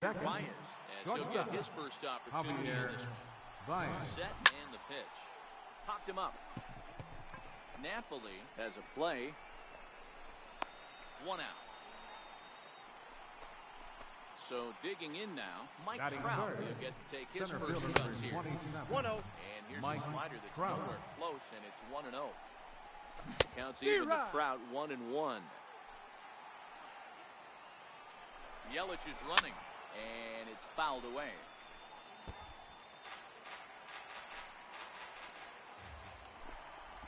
Baez, as he'll get his first opportunity in this one. Set and the pitch. Popped him up. Napoli has a play. 1 out. So digging in now, Mike Trout will get to take his first cuts here. 1-0. And here's a slider that's nowhere close, and it's 1-0. Counts even to Trout, 1-1. Yelich is running, and it's fouled away.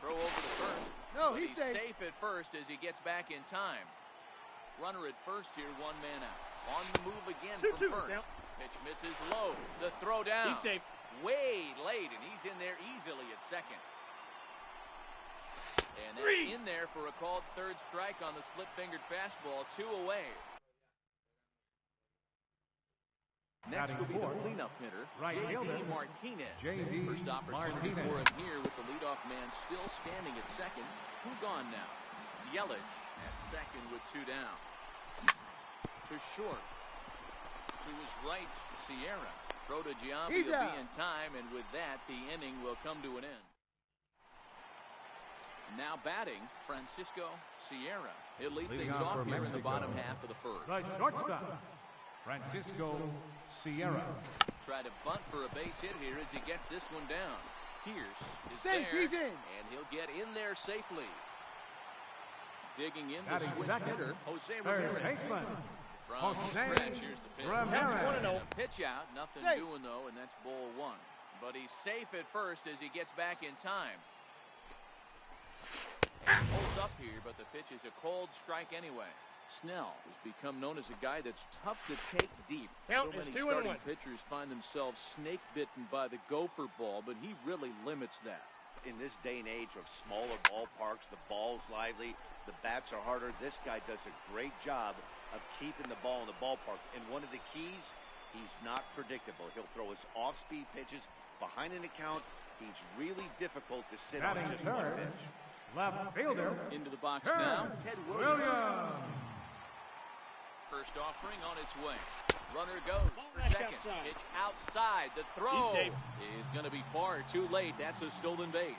Throw over to first. No, he's safe at first as he gets back in time. Runner at first here, 1 man out. On the move again from first. Down. Pitch misses low. The throw down. He's safe. Way late, and he's in there easily at second. And that's in there for a called third strike on the split-fingered fastball. 2 away. Next will be the cleanup hitter, J.D. Martinez. First opportunity for him here with the leadoff man still standing at second. 2 gone now. Yelich at second with 2 down. To short. To his right, Sierra. Throw to Giambi will be in time, and with that, the inning will come to an end. Now batting, Francisco Sierra. He'll lead things off here in the bottom half of the first. Shortstop, Francisco Sierra. Try to bunt for a base hit here as he gets this one down. Pierce is safe, there, he's in. and he'll get in there safely. Digging in the switch hitter, Jose Ramirez. From the stretch, here's the pitch. Pitch out, nothing doing though, and that's ball 1. But he's safe at first as he gets back in time. And holds up here, but the pitch is a cold strike anyway. Snell has become known as a guy that's tough to take deep. So many starting pitchers find themselves snake bitten by the gopher ball, but he really limits that. In this day and age of smaller ballparks, the ball's lively, the bats are harder. This guy does a great job of keeping the ball in the ballpark. And one of the keys, he's not predictable. He'll throw his off-speed pitches behind an account. He's really difficult to sit on just one pitch. Left fielder. Into the box now, Ted Williams. First offering on its way. Runner goes for second. Pitch outside. The throw is going to be far too late. That's a stolen base.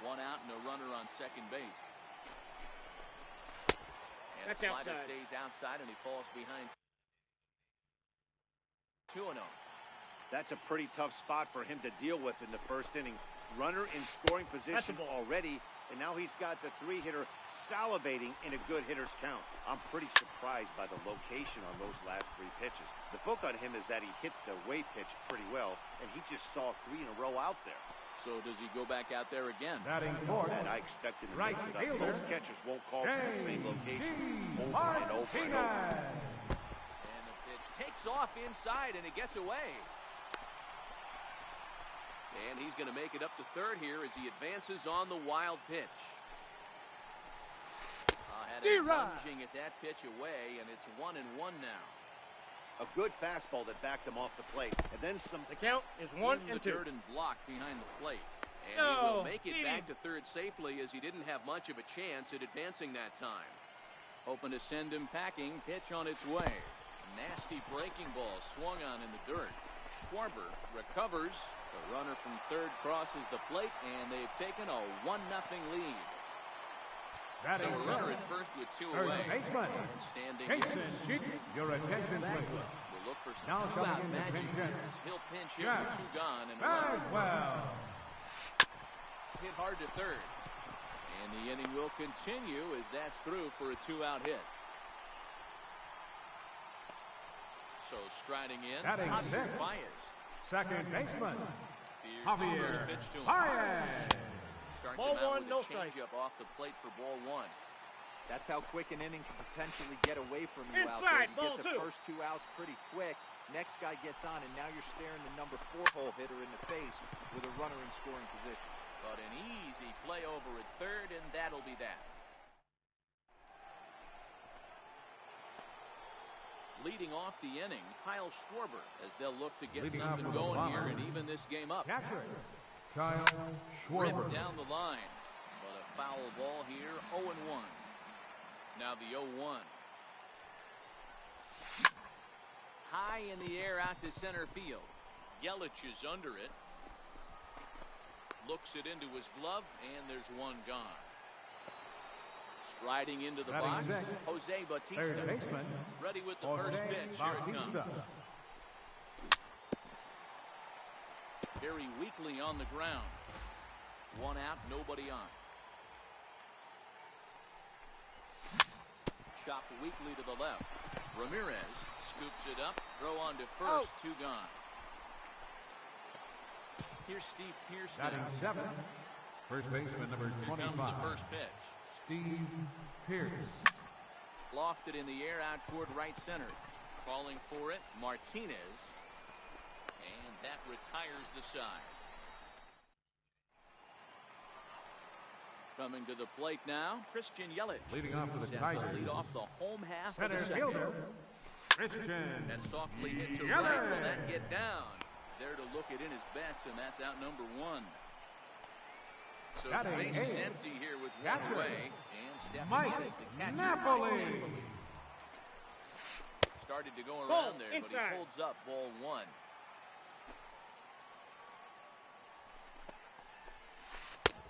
1 out and a runner on second base. And the slider stays outside, and he falls behind. 2-0. That's a pretty tough spot for him to deal with in the first inning. Runner in scoring position already, and now he's got the 3-hitter salivating in a good hitter's count. I'm pretty surprised by the location on those last 3 pitches. The book on him is that he hits the away pitch pretty well, and he just saw 3 in a row out there. So does he go back out there again? And I expect him to mix it up. Most catchers won't call from the same location over and over and over. And the pitch takes off inside, and it gets away. And he's going to make it up to third here as he advances on the wild pitch. Had a lunging at that pitch away, and it's 1-1 now. A good fastball that backed him off the plate, and then some. The count is 1-2. Dirt and blocked behind the plate, and he will make it back to third safely as he didn't have much of a chance at advancing that time. Hoping to send him packing. Pitch on its way. Nasty breaking ball swung on in the dirt. Schwarber recovers. The runner from third crosses the plate, and they've taken a 1-0 lead. So a runner at first with 2 away. And standing in. Your attention, please. We'll look for some 2-out magic here. He'll pinch here with 2 gone and hit hard to third. And the inning will continue as that's through for a 2-out hit. So striding in, Javier Baez. Second baseman, Javier Baez. Ball 1, no strike. Off the plate for ball 1. That's how quick an inning can potentially get away from you out there. You get the first 2 outs pretty quick. Next guy gets on, and now you're staring the number 4-hole hitter in the face with a runner in scoring position. But an easy play over at third, and that'll be that. Leading off the inning, Kyle Schwarber, as they'll look to get something going here and even this game up. Catcher, Kyle Schwarber. Ripped down the line, but a foul ball here, 0-1. Now the 0-1. high in the air out to center field. Yelich is under it. Looks it into his glove, and there's one gone. Striding into the box, Jose Bautista. Ready with the first pitch. Here it comes. Very weakly on the ground. One out, nobody on. Chopped weakly to the left. Ramirez scoops it up. Throw on to first. Two gone. Here's Steve Pearce. Batting seventh. First baseman number 25. Here comes the first pitch. Steve Pearce. Lofted in the air out toward right center. Calling for it, Martinez. And that retires the side. Coming to the plate now, Christian Yelich. Leading off for the Set Tigers. to lead off the home half Center of the second. fielder, Christian That softly hit to Yelich. right. Will that get down? There to look it in his bets, and that's out number one. So the base is empty here with one away. And stepping Mike in is the catcher, Napoli. Mike Napoli. Started to go around there, but he holds up ball one.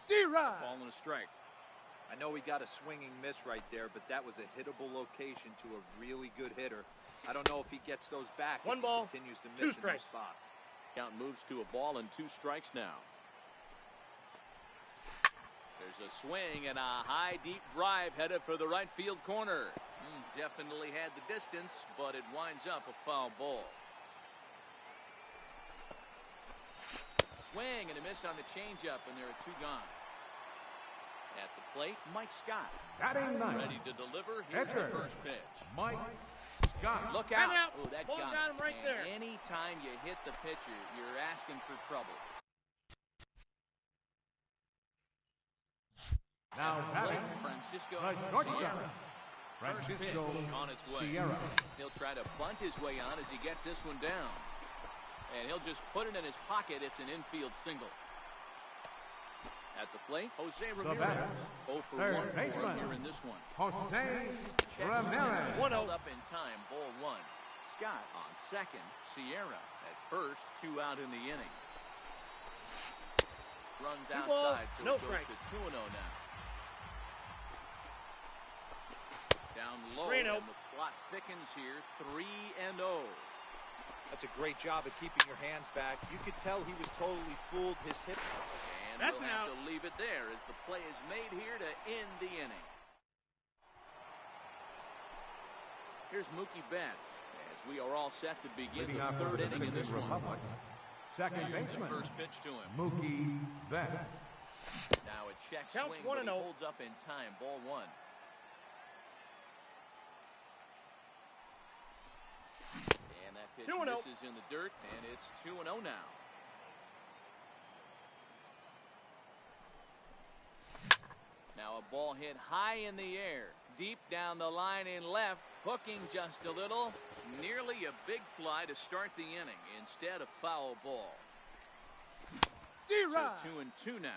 Calling a strike. I know he got a swinging miss right there, but that was a hittable location to a really good hitter. I don't know if he gets those back. One ball, he continues to miss in those spots. Count moves to a ball and 2 strikes now. There's a swing and a high deep drive headed for the right field corner. Definitely had the distance, but it winds up a foul ball. Swing and a miss on the changeup, and there are 2 gone. At the plate, Mike Scott. Batting ninth. Ready to deliver. Here's the first pitch. Mike Scott. Look out. Oh, that Ball got him right there. Anytime you hit the pitcher, you're asking for trouble. Now batting Francisco the shortstop. Sierra. First pitch Francisco on its way. Sierra. He'll try to bunt his way on as he gets this one down. And he'll just put it in his pocket. It's an infield single. At the plate, Jose Ramirez. 0 for 1 for him here in this one. Jose Ramirez. Ramirez. Held up in time. Ball 1. Scott on second. Sierra at first. 2 out in the inning. Runs outside, so it goes to 2-0 now. Down low, and the plot thickens here. 3-0. That's a great job of keeping your hands back. You could tell he was totally fooled. His hit. And we'll have to leave it there as the play is made here to end the inning. Here's Mookie Betts as we are all set to begin the 3rd inning in this one. Second Here's baseman. the first pitch to him. Mookie Betts. Now a check Counts swing, but he 1-0. holds up in time. Ball 1. And that pitch misses in the dirt, and it's 2-0 now. Now a ball hit high in the air, deep down the line in left, hooking just a little, nearly a big fly to start the inning. Instead, a foul ball. So 2-2 now.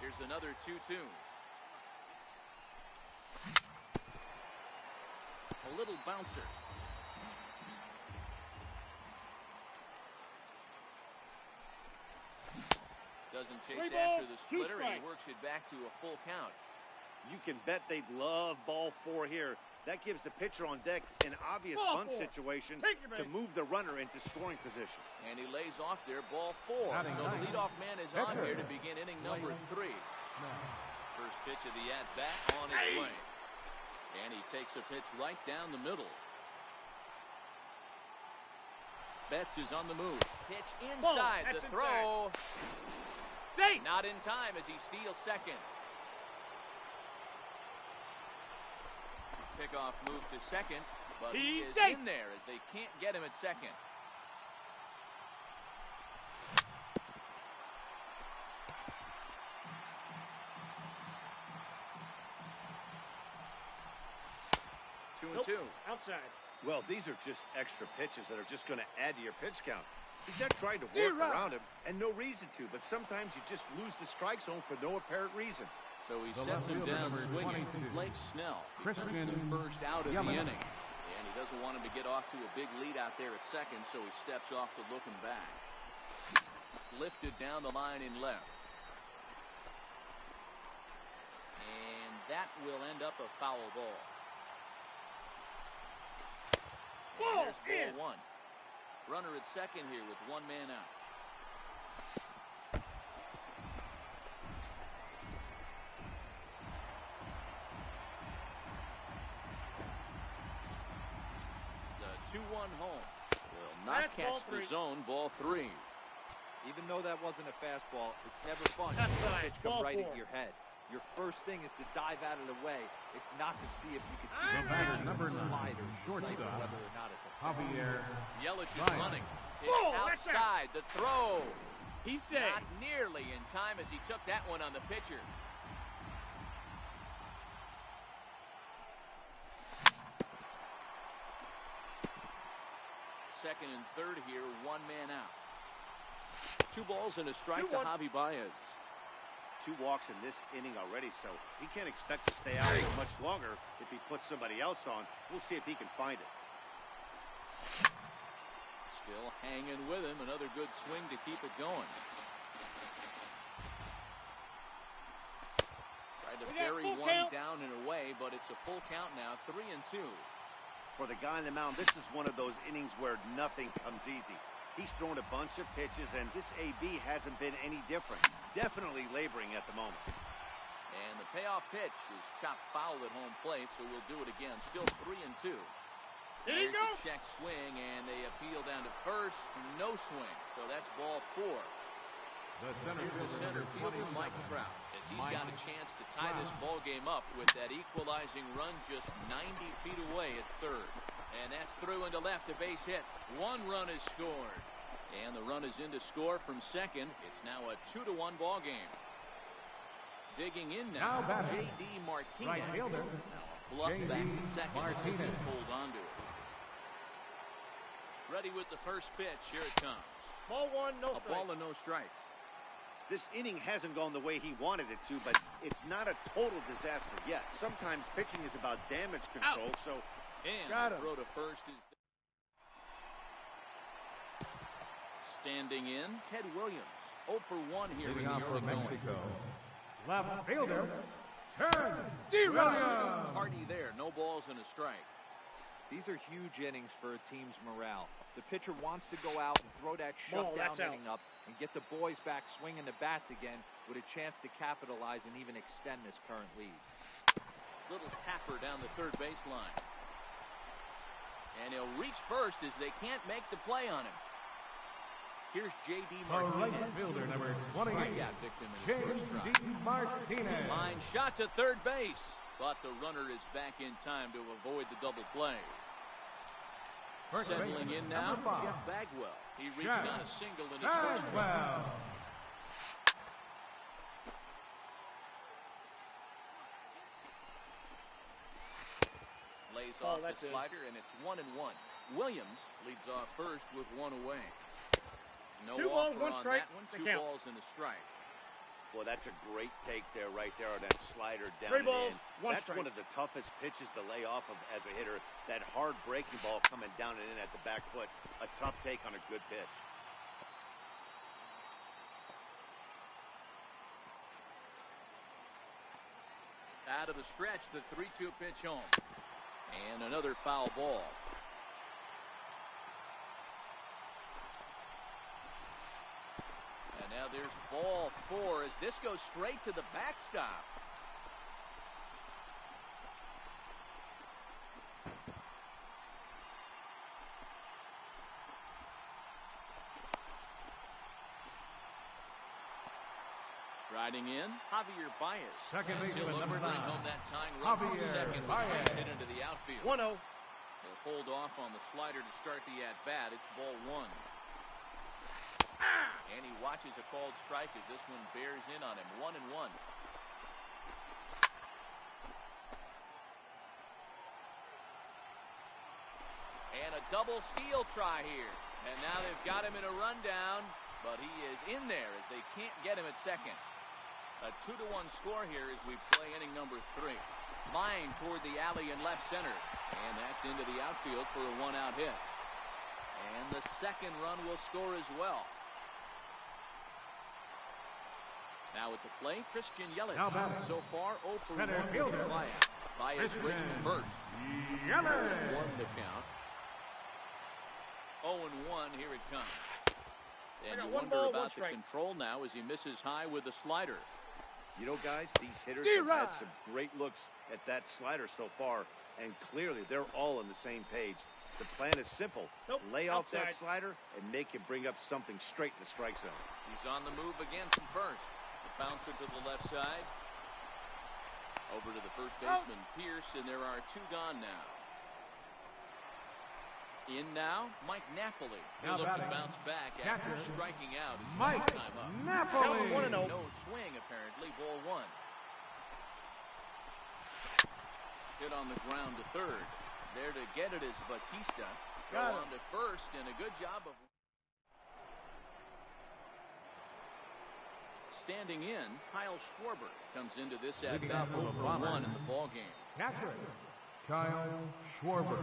Here's another 2-2. A little bouncer. Doesn't chase after the splitter, and he works it back to a full count. You can bet they'd love ball 4 here. That gives the pitcher on deck an obvious bunt situation to move the runner into scoring position. And he lays off there, ball 4. So the leadoff man is on here to begin inning number 3. First pitch of the at-bat on its way. And he takes a pitch right down the middle. Betts is on the move. Pitch inside. The throw. Safe. Not in time as he steals second. Pickoff move to second, but he is in there as they can't get him at second. Two and two. Outside. Well, these are just extra pitches that are just going to add to your pitch count. He's not trying to work around him, and no reason to, but sometimes you just lose the strike zone for no apparent reason. So he sets him down swinging. Blake Snell becomes the first out of the inning. And he doesn't want him to get off to a big lead out there at second, so he steps off to look him back. Lifted down the line in left. And that will end up a foul ball. There's ball one. Runner at second here with one man out. The 2-1 home will not catch the zone. Ball three. Even though that wasn't a fastball, it's never fun to pitch come right at your head. Your first thing is to dive out of the way. It's not to see if you can see the number slider, shortstop, whether or not it's a Javier. Yelich is running. It's outside. The throw. He's safe. Not nearly in time as he took that one on the pitcher. Second and third here, one man out. 2 balls and a strike to Javi Baez. 2 walks in this inning already, so he can't expect to stay out much longer if he puts somebody else on. We'll see if he can find it. Still hanging with him. Another good swing to keep it going. Tried to bury one down and away, but it's a full count now. 3-2. For the guy on the mound, this is one of those innings where nothing comes easy. He's thrown a bunch of pitches, and this AB hasn't been any different. Definitely laboring at the moment. And the payoff pitch is chopped foul at home plate, so we'll do it again. Still 3-2. There you go. Check swing, and they appeal down to first. No swing, so that's ball 4. Here's the center fielder, Mike Trout, as he's got a chance to tie this ball game up with that equalizing run just 90 feet away at third. And that's through into left, a base hit. 1 run is scored. And the run is in to score from second. It's now a 2-1 ball game. Digging in now, J.D. Martinez. Right fielder. Now a bluff back to second as he just hold on to it. Ready with the first pitch. Here it comes. Ball 1, no strikes. A ball and no strikes. This inning hasn't gone the way he wanted it to, but it's not a total disaster yet. Sometimes pitching is about damage control, so... And the throw to first is... Standing in, Ted Williams. 0 for 1 here in the early going. Left fielder, turn. Williams. Hardy there, no balls and a strike. These are huge innings for a team's morale. The pitcher wants to go out and throw that shutdown inning up and get the boys back swinging the bats again with a chance to capitalize and even extend this current lead. Little tapper down the third baseline. And he'll reach first as they can't make the play on him. Here's J.D. Martinez. Right fielder, number 28. Strikeout victim in his first try. J.D. Martinez. Line shot to third base. But the runner is back in time to avoid the double play. Settling in now, Jeff Bagwell. He reached on a single in his first try. Lays off the slider, and it's 1-1. Williams leads off first with 1 away. No 2 balls, 1 strike. 2 balls and a strike. Well, that's a great take there, right there on that slider down 3 balls, and in. 1 That's strike. one of the toughest pitches to lay off of as a hitter. That hard breaking ball coming down and in at the back foot. A tough take on a good pitch. Out of the stretch, the 3-2 pitch home. And another foul ball. And now there's ball 4 as this goes straight to the backstop. Striding in, Javier Baez. Second baseman, number 9. Bring home that tying run from second. Baez. Hit into the outfield. 1-0. They'll hold off on the slider to start the at-bat. It's ball 1. And he watches a called strike as this one bears in on him. 1-1. And a double steal try here. And now they've got him in a rundown, but he is in there as they can't get him at second. A 2-1 score here as we play inning number 3. Line toward the alley in left center. And that's into the outfield for a 1-out hit. And the second run will score as well. Now at the plate, Christian Yelich. So far, 0 for 1 with the flyout. Baez reaching first. Yelich. 1 to count. 0-1, here it comes. And you wonder about the control now as he misses high with the slider. You know, guys, these hitters have had some great looks at that slider so far, and clearly they're all on the same page. The plan is simple. Lay off that slider and make him bring up something straight in the strike zone. He's on the move again from first. The bouncer to the left side. Over to the first baseman, Pierce, and there are 2 gone now. In now, Mike Napoli. He'll look to bounce back after striking out. Mike time up. Napoli. No swing, apparently. Ball 1. Hit on the ground to third. There to get it is Batista. Go on to first, and a good job of standing in. Kyle Schwarber comes into this at bat 0 for 1 in the ball game. Catcher, Kyle Schwarber.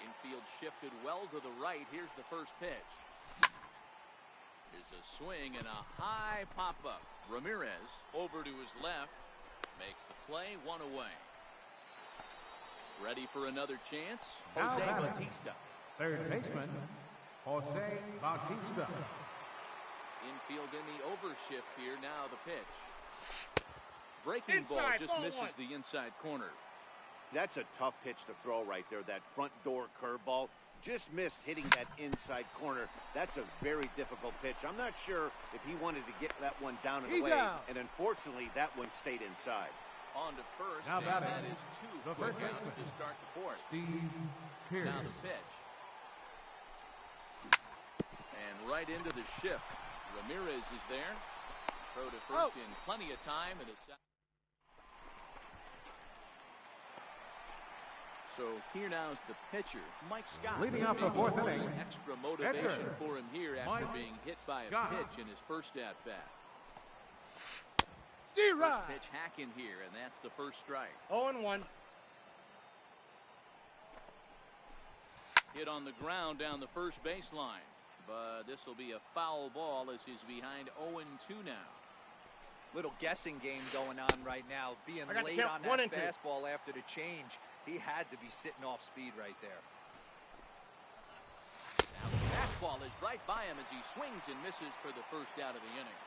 Infield shifted well to the right. Here's the first pitch. Here's a swing and a high pop-up. Ramirez over to his left. Makes the play, 1 away. Ready for another chance? Jose Bautista. Third baseman, Jose Bautista. Infield in the overshift here. Now the pitch. Breaking ball just misses the inside corner. That's a tough pitch to throw right there. That front door curveball just missed hitting that inside corner. That's a very difficult pitch. I'm not sure if he wanted to get that one down and away, and unfortunately that one stayed inside. On to first, now and that is 2 quick outs to start the 4th. Steve Pierce. Now the pitch. And right into the shift. Ramirez is there. Throw to first in plenty of time. And a so here now is the pitcher, Mike Scott. Leading off the 4th inning. Extra motivation for him here after being hit by a pitch in his first at-bat. First pitch hack in here, and that's the first strike. 0-1. Hit on the ground down the first baseline. But this will be a foul ball as he's behind 0-2 now. Little guessing game going on right now. Being late on that fastball after the change. He had to be sitting off speed right there. Now the fastball is right by him as he swings and misses for the first out of the inning.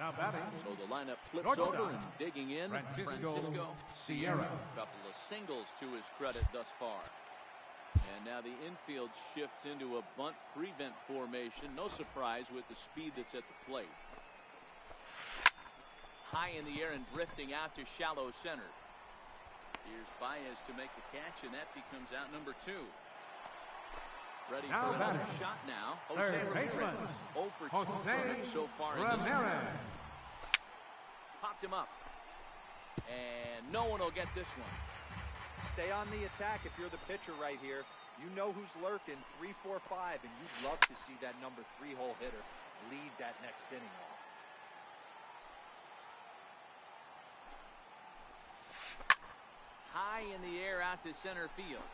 Now batting. So the lineup flips over and digging in. Francisco Sierra. A couple of singles to his credit thus far. And now the infield shifts into a bunt prevent formation. No surprise with the speed that's at the plate. High in the air and drifting out to shallow center. Here's Baez to make the catch, and that becomes out number 2. Ready for another shot now. Jose Ramirez. 0 for 2 so far in this one. Popped him up. And no one will get this one. Stay on the attack if you're the pitcher right here. You know who's lurking, 3, 4, 5, and you'd love to see that number 3 hole hitter lead that next inning off. High in the air out to center field.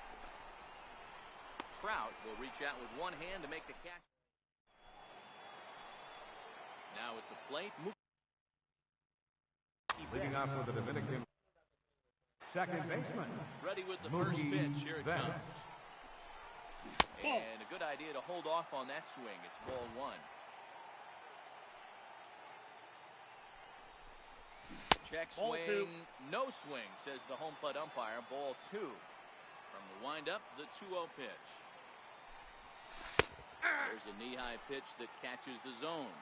Trout will reach out with one hand to make the catch. Now at the plate. Leading off for the Dominican. Second baseman. Ready with the first pitch. Here it comes. And a good idea to hold off on that swing. It's ball 1. Check swing, no swing, says the home plate umpire. Ball 2. From the windup, the 2-0 pitch. There's a knee-high pitch that catches the zone.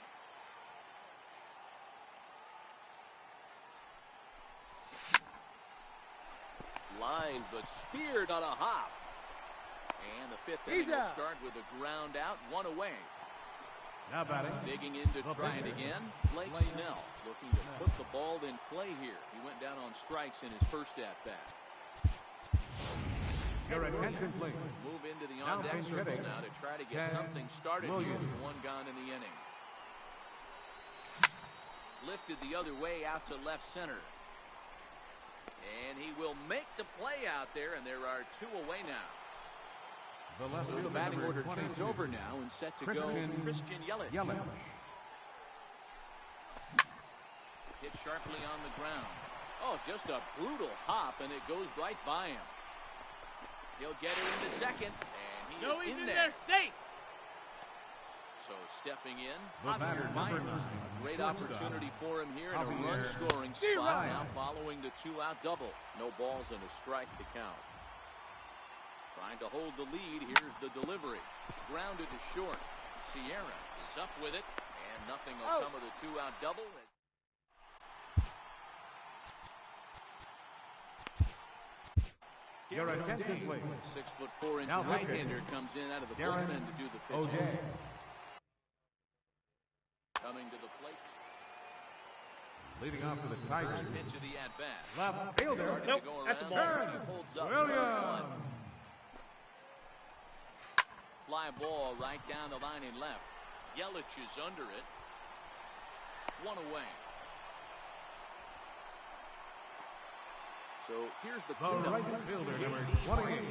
Line, but speared on a hop. And the 5th inning will start with a ground out, 1 away. Now batting. Digging in to try it again. Blake Snell looking to put the ball in play here. He went down on strikes in his first at-bat. Your attention, please. Move into the Now on-deck circle hitting. now to try to get something started here with one gone in the inning. Lifted the other way out to left center. And he will make the play out there, and there are 2 away now. So the batting order turns over now and set to go Christian Yelich. Hit sharply on the ground. Oh, just a brutal hop, and it goes right by him. He'll get it into second, and he's in there safe. So stepping in, The batter, number 9. a great opportunity for him here in a run-scoring spot. Now following the 2-out double. No balls and a strike to count. Trying to hold the lead. Here's the delivery. Grounded to short. Sierra is up with it, and nothing will come of the 2-out double. Your attention, please. 6'4" right-hander comes in out of the bullpen to do the pitching. Coming to the plate. Leading off for the Tigers. First pitch of the at-bat. Left fielder. Nope, that's a ball. He holds up. Williams. Fly ball right down the line in left. Yelich is under it. 1 away. So here's the right fielder, number 28.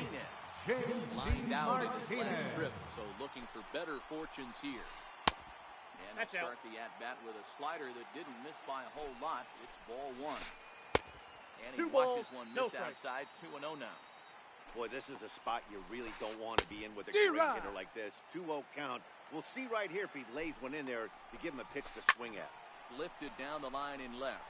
Lined out in his last trip, so looking for better fortunes here. And That's start the at-bat with a slider that didn't miss by a whole lot. It's ball 1. And he 2 watches balls, one no miss strikes. outside. 2-0 now. Boy, this is a spot you really don't want to be in with a great hitter like this. 2-0 count. We'll see right here if he lays one in there to give him a pitch to swing at. Lifted down the line in left.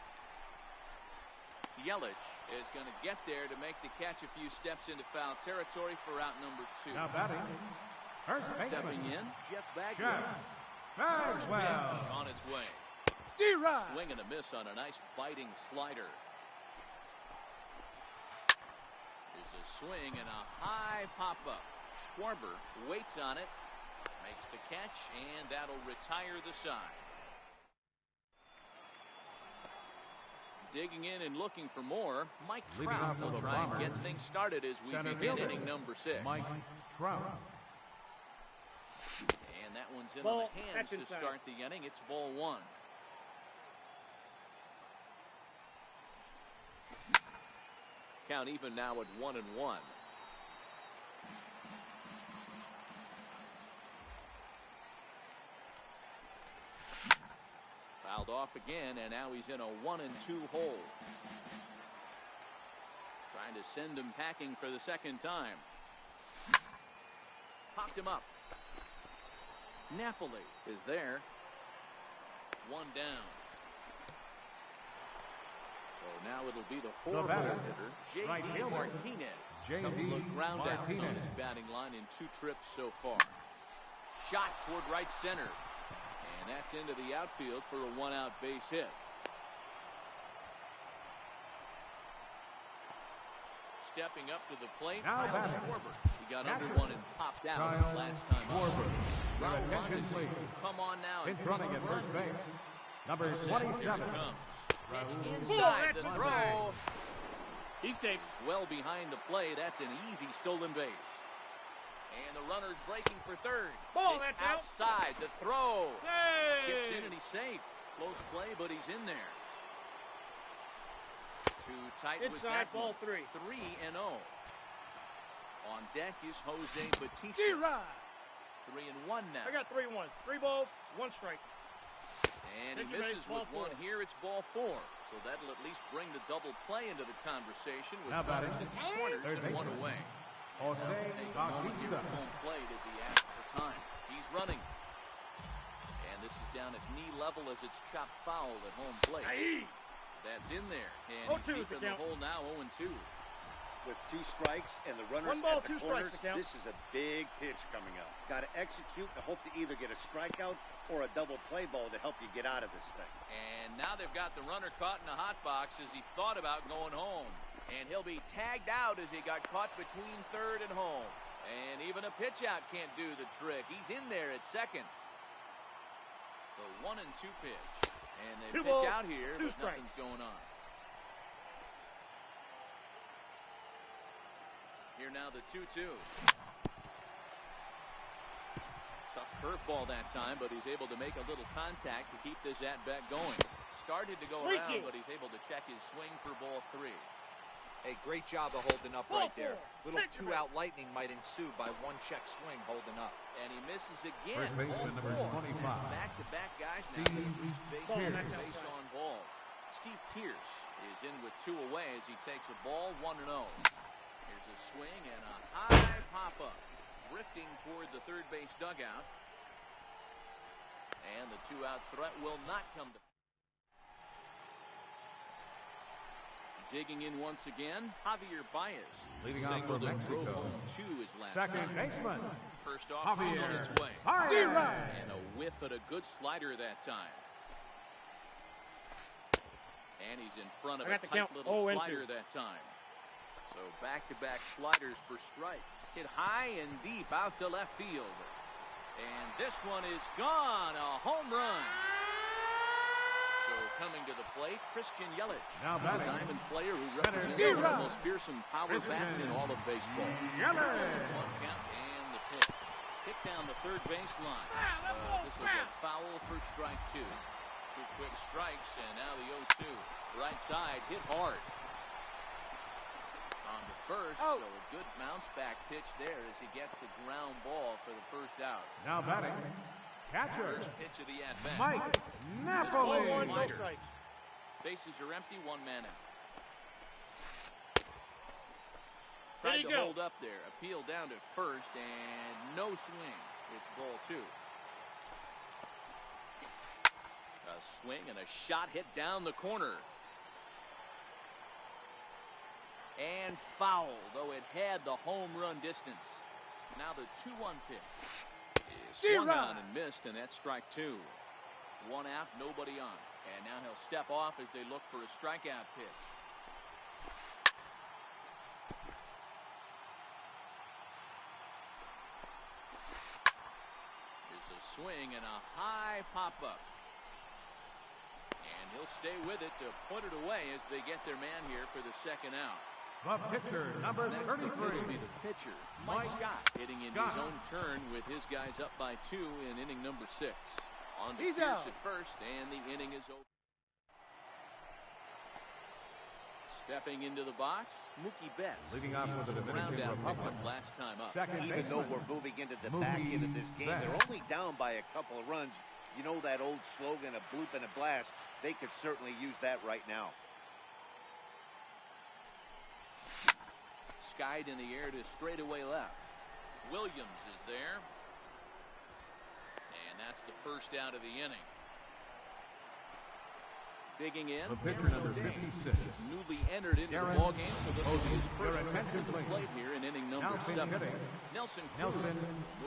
Yelich is going to get there to make the catch a few steps into foul territory for out number 2. Now batting. First Stepping baseman. in, Jeff Bagwell. First Bagwell. pitch on its way. Swing and a miss on a nice biting slider. There's a swing and a high pop-up. Schwarber waits on it, makes the catch, and that'll retire the side. Digging in and looking for more, Mike Trout will try and get things started as we begin inning number 6. Mike Trout. And that one's in on the hands to start the inning. It's ball 1. Count even now at 1-1. Fouled off again, and now he's in a 1-2 hole. Trying to send him packing for the second time. Popped him up. Napoli is there. 1 down. So now it'll be the 4-hole hitter, J.D. Martinez. Couple of ground outs on his batting line in 2 trips so far. Shot toward right center. And that's into the outfield for a 1-out base hit. Stepping up to the plate, Schwarber. He got under one and popped out last time up. Ron Mondesi, come on now. Pinch running at first base. Number 27. Pitch inside the throw. He's safe. Well behind the play. That's an easy stolen base. And the runner's breaking for third. Ball, that's outside. The throw. Hey. Skips in and he's safe. Close play, but he's in there. Too tight with that. Inside, ball 3. 3-0. On deck is Jose Bautista. 3-1 now. I got 3-1. 3 balls, 1 strike. And he misses with 1 here. It's ball 4. So that'll at least bring the double play into the conversation with runners in the corners and 1 away. Jose Bautista. Home plate as he asks for time. He's running. And this is down at knee level as it's chopped foul at home plate. That's in there. And he's deep in the hole now, 0-2. With 2 strikes and the runners 1 ball, at the 2 corners, strikes to count. this is a big pitch coming up. Got to execute and hope to either get a strikeout or a double play ball to help you get out of this thing. And now they've got the runner caught in the hot box as he thought about going home. And he'll be tagged out as he got caught between third and home. And even a pitch out can't do the trick. He's in there at second. The 1-2 pitch. And they pitch out here, but nothing's going on. Here now the 2-2. Tough curveball that time, but he's able to make a little contact to keep this at-bat going. Started to go around, but he's able to check his swing for ball 3. Hey, great job of holding up right there. Little two-out lightning might ensue by one check swing holding up. And he misses again. First baseman number 25. Back-to-back guys now. Base on ball. Steve Pierce is in with 2 away as he takes a ball 1-0. Here's a swing and a high pop-up. Drifting toward the third base dugout. And the 2-out threat will not come to. Digging in once again, Javier Baez. Leading off for Mexico. Home 2 his last Second time. baseman. First off, Javier on its way. And a whiff at a good slider that time. And he's in front of a tight little slider that time. So back-to-back sliders for strike. Hit high and deep out to left field. And this one is gone. A home run. So coming to the plate, Christian Yelich. Now He's a diamond player who represents one of the most fearsome power bats in all of baseball. One count and the pitch. Kick down the third baseline. This is a foul for strike 2. 2 quick strikes, and now the 0-2. Right side, hit hard. On the first, so a good bounce-back pitch there as he gets the ground ball for the first out. Now batting, catcher, First pitch of the at-bat. Mike Napoli. Bases are empty, 1 man out. Tried to hold up there, appeal down to first, and no swing. It's ball 2. A swing and a shot hit down the corner. And fouled, though it had the home run distance. Now the 2-1 pitch is swung on and missed, and that's strike 2. 1 out, nobody on. And now he'll step off as they look for a strikeout pitch. There's a swing and a high pop-up. And he'll stay with it to put it away as they get their man here for the second out. The pitcher, number Next 33. will be the pitcher, Mike Scott, hitting in his own turn with his guys up by 2 in inning number 6. On to Pierce at first, and the inning is over. Stepping into the box, Mookie Betts. Leading off with the Dominican Republic. Last time up. Even though we're moving into the back end of this game, they're only down by a couple of runs. You know that old slogan, a bloop and a blast. They could certainly use that right now. Skied in the air to straightaway left. Williams is there. And that's the first out of the inning. Digging in, The pitcher, number 56. is newly entered into the ball game, so this will be his first trip to the plate here in inning number 7. Nelson Cruz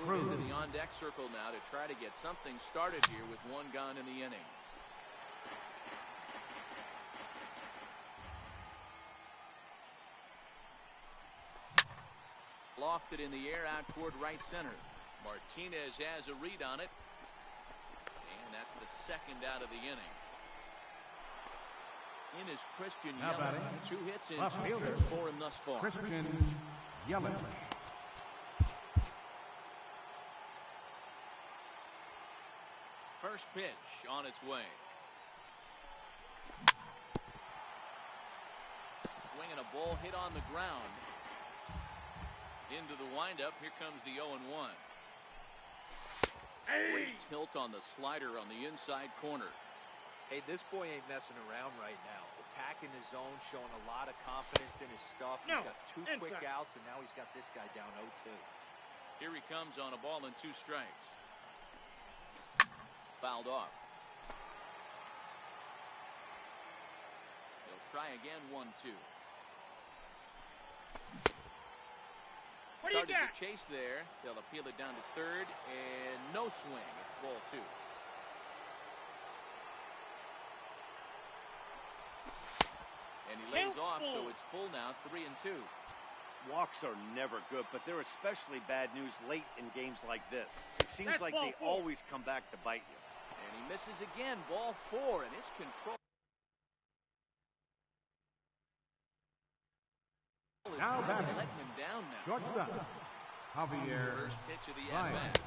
moved into the on-deck circle now to try to get something started here with 1 gone in the inning. Lofted in the air out toward right center. Martinez has a read on it. And that's the second out of the inning. In is Christian Yelich. 2 hits and 2 trips for him thus far. Christian Yelich. First pitch on its way. Swinging a ball hit on the ground. Into the windup. Here comes the 0-1. Great tilt on the slider on the inside corner. Hey, this boy ain't messing around right now. Attacking his zone, showing a lot of confidence in his stuff. He's got 2 quick outs, and now he's got this guy down 0-2. Here he comes on a ball and 2 strikes. Fouled off. He'll try again, 1-2. What do you Started got? the chase there. They'll appeal it down to third, and no swing. It's ball 2. And he lays off, so it's full now, 3-2. Walks are never good, but they're especially bad news late in games like this. It seems like they always come back to bite you. And he misses again, ball 4, and his control. Now batting, him down now. Shortstop. Javier. First pitch of the Ryan. at-bat.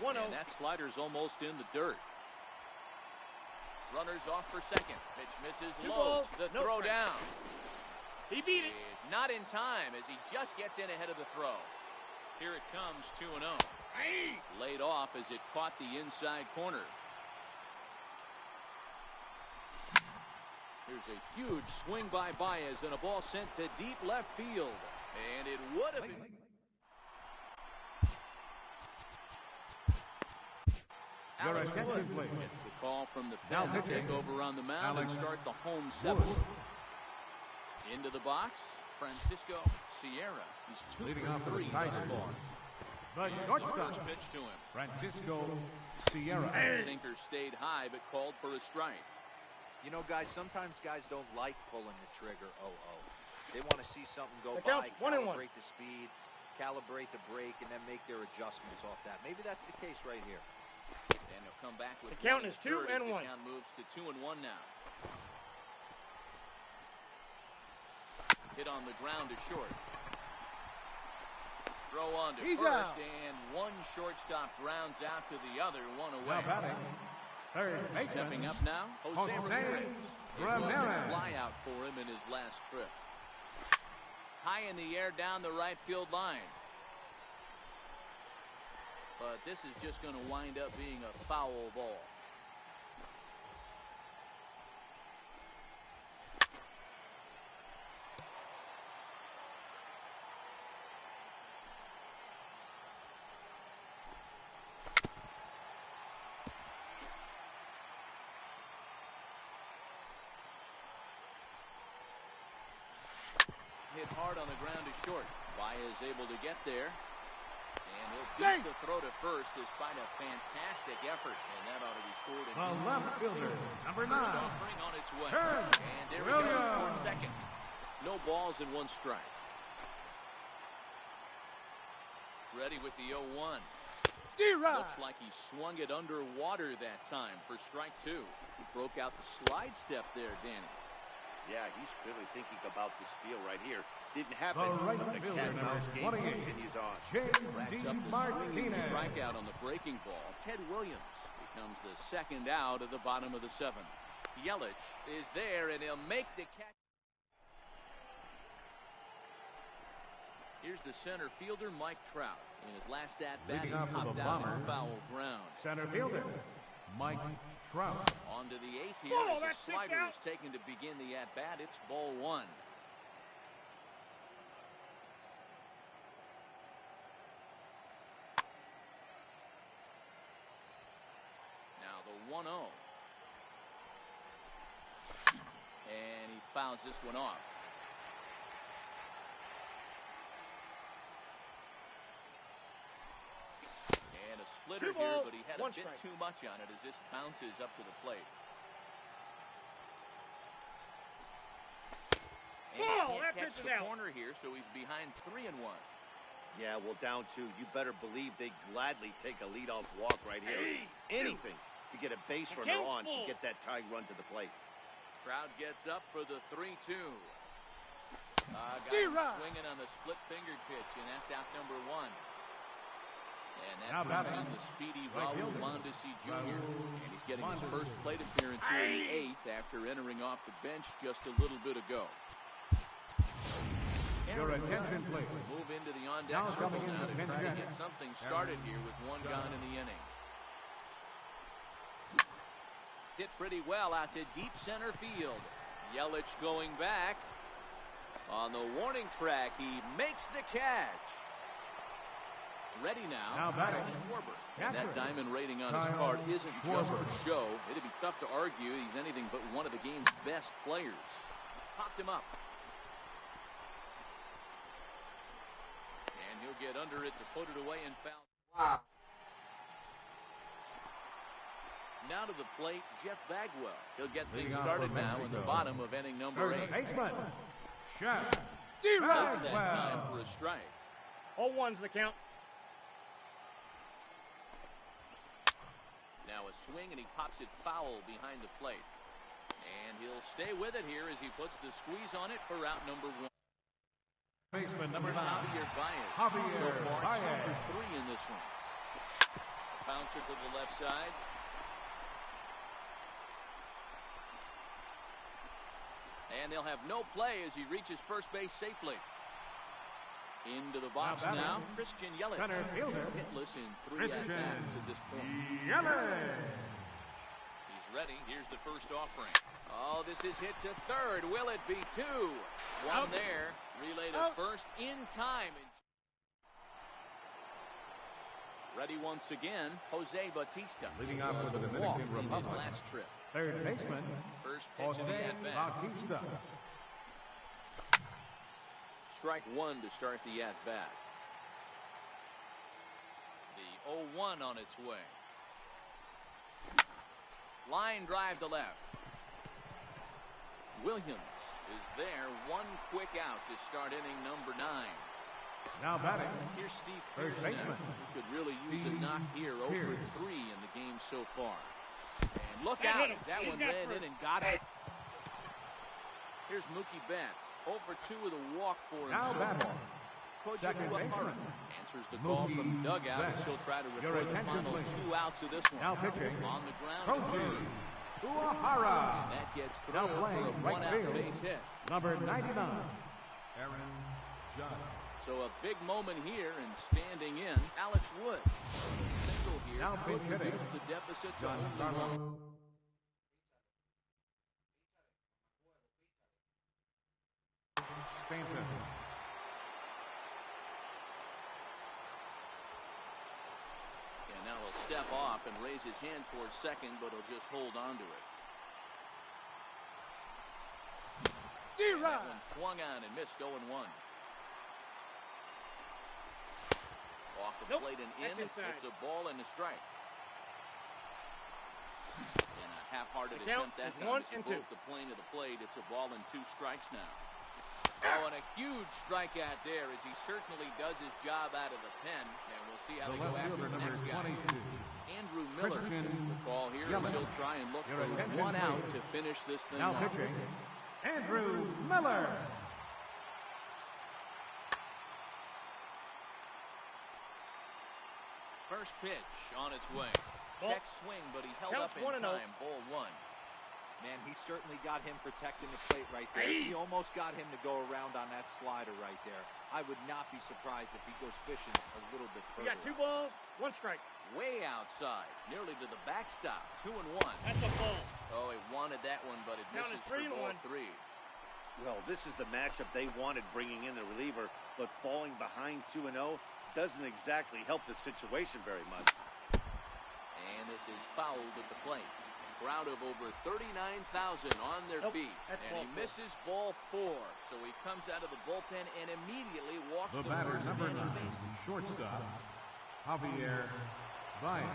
1-0. And that slider's almost in the dirt. Runners off for second. Pitch misses 2 low. balls, The no throw strikes. down. He beat it. Is not in time as he just gets in ahead of the throw. Here it comes, 2-0. Hey. Laid off as it caught the inside corner. Here's a huge swing by Baez and a ball sent to deep left field. And it would have been. Your Alex attention, Wood please. gets the call from the Now pen to pitching. take over on the mound and Alex start the home Wood. seventh. Into the box, Francisco Sierra. He's 2 Leading for off for the 3 thus Tigers. far. The The shortstop. first pitch to him. Francisco Sierra. Sinker stayed high but called for a strike. You know, guys, sometimes guys don't like pulling the trigger 0-0. They want to see something go That by, counts, 1-1. calibrate the speed, calibrate the break, and then make their adjustments off that. Maybe that's the case right here. And he'll come back with The count one is in 2 third as and the 1. count moves to 2-1 now. Hit on the ground to short. Throw on to He's first, out. and one shortstop grounds out to the other, one Now away. batting. Third Stepping baseman. up now, Jose Jose Ramirez. It was a Ramirez. fly out for him in his last trip. High in the air down the right field line. But this is just going to wind up being a foul ball. Hit hard on the ground to short. Baez able to get there. And he'll beat the throw to first despite a fantastic effort. And that ought to be scored in The left fielder, number first 9. offering on its way. Turn. And there he goes Williams. toward second. No balls and 1 strike. Ready with the 0-1. Looks like he swung it underwater that time for strike 2. He broke out the slide step there, Danny. Yeah, he's clearly thinking about the steal right here. Didn't happen. The right The fielder, cat and mouse number game 28. continues on. Racks J.D. up the swinging Martinez. strikeout on the breaking ball. Ted Williams becomes the second out of the bottom of the 7th. Yelich is there, and he'll make the catch. Here's the center fielder, Mike Trout. In his last at-bat, he Leading off for popped the out Bomber. in foul ground. Center fielder, Mike Trout. On to the 8th here Oh, as that's the slider out. is taken to begin the at-bat. It's ball 1. Now the 1-0. And he fouls this one off. And a splitter 2 here, balls, but he had 1 a bit strike. too much on it as this bounces up to the plate. And Ball, he that can't catch pitch is the out. corner here, so he's behind 3-1. Yeah, well, down 2. You better believe they gladly take a leadoff walk right here. Anything to get a base runner on to get that tying run to the plate. Crowd gets up for the 3-2. Got him D-Rod. swinging on the split-fingered pitch, and that's out number 1. And that Now brings batting. in the speedy Right Raul fielder. Mondesi Jr. Raul And he's getting his Mondesi. first plate appearance here in the 8th after entering off the bench just a little bit ago. Your attention, please. Move into the on-deck Now circle coming in now the to try to bench. get something started here with 1 gone in the inning. Hit pretty well out to deep center field. Yelich going back. On the warning track, he makes the catch. Ready now, Now batting. Schwarber. And that Catcher. diamond rating on his Kyle card isn't just Schwarber. for show. It'd be tough to argue he's anything but one of the game's best players. Popped him up. And he'll get under it to put it away and foul. Wow. Now to the plate, Jeff Bagwell. He'll get Leading things off started for now in the Mexico. bottom of inning number First 8. baseman, Jeff That's that Bagwell. time for a strike. 0-1's the count. Now a swing, and he pops it foul behind the plate. And he'll stay with it here as he puts the squeeze on it for out number 1. Baseman number 9. Javier Baez. Javier So far, 2 Baez. for 3 in this one. Bouncer to the left side. And they'll have no play as he reaches first base safely. Into the box now, Christian Yelich. He's hitless in 3 at-bats to this point. He's ready. Here's the first offering. Oh, this is hit to third. Will it be 2? One there. Relay to first in time. Ready once again, Jose Bautista. Leading off for the walk Dominican in his Republic. last trip. Third baseman, First pitch in the Jose at-bat. Bautista. Strike 1 to start the at-bat. The 0-1 on its way. Line drive to left. Williams is there. 1 quick out to start inning number 9. Now batting, Here's Steve third Pearce now, baseman, who could really use a Steve knock here. 0 Pearce. for 3 in the game so far. And look That out hit him. as that He one got ran in first. and got it. Here's Mookie Betts. 0 for 2 with a walk for him now so batting, far. Koji second Uehara baseman, answers the call from Mookie the dugout as Betts. he'll try to Your record the attention, final please. 2 outs of this one. Now pitching, On the ground. at Koji third. Uehara. And that gets Now through for playing a right 1-out field, base hit. number 99, Aaron Judge. So a big moment here and standing in, Alex Wood. Single here Now could pitch hitting, reduce the deficit to John only Carlo. 1. Stanton. And now he'll step off and raise his hand towards second, but he'll just hold on to it. And that one swung on and missed 0-1. Off the Nope, plate and in. that's inside. It's a ball and a strike. And a half-hearted The count attempt that is time 1 as he and broke 2. the plane of the plate. It's a ball and 2 strikes now. Oh, and a huge strikeout there as he certainly does his job out of the pen. And we'll see how The they go left after fielder, the number next guy. 22. Andrew Miller Christian gets the call here as Yelich. he'll try and look Your for attention, 1 out please. to finish this thing Now off. pitching, Andrew Miller. First pitch on its way. Ball. Check swing, but he held Counts up in 1-0. time. Ball 1. Man, he certainly got him protecting the plate right there. He almost got him to go around on that slider right there. I would not be surprised if he goes fishing a little bit You further. got 2 balls, 1 strike. Way outside, nearly to the backstop. 2-1. That's a ball. Oh, he wanted that one, but it Count misses is for 3-1. ball 3. Well, this is the matchup they wanted, bringing in the reliever, but falling behind 2-0 doesn't exactly help the situation very much. And this is fouled at the plate. Crowd of over 39,000 on their Nope, feet. that's And he ball 4. misses ball 4. So he comes out of the bullpen and immediately walks The the batter, first number man 9, he faces. shortstop, Javier Baez.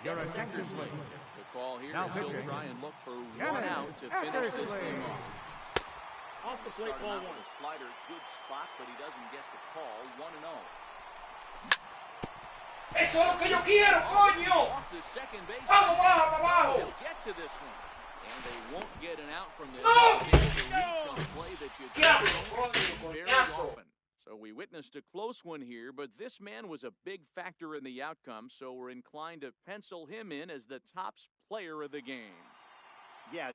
Your Yes, attention, Eckersley please. gets the call here Now as he'll pitching. try and look for 1 Kenneth out to finish this Eckersley. thing off. Off the plate, Started ball out 1. with a slider, good spot, but he doesn't get the call. 1-0. ¡Eso es lo que yo quiero, coño! Off the second base. ¡Vamos, vamos, abajo! They'll get to this one. And they won't get an out from this. No! They'll be able to reach on a play that you Diablo, don't see coño, very coñazo. often. So we witnessed a close one here, but this man was a big factor in the outcome, so we're inclined to pencil him in as the top player of the game. Yeah.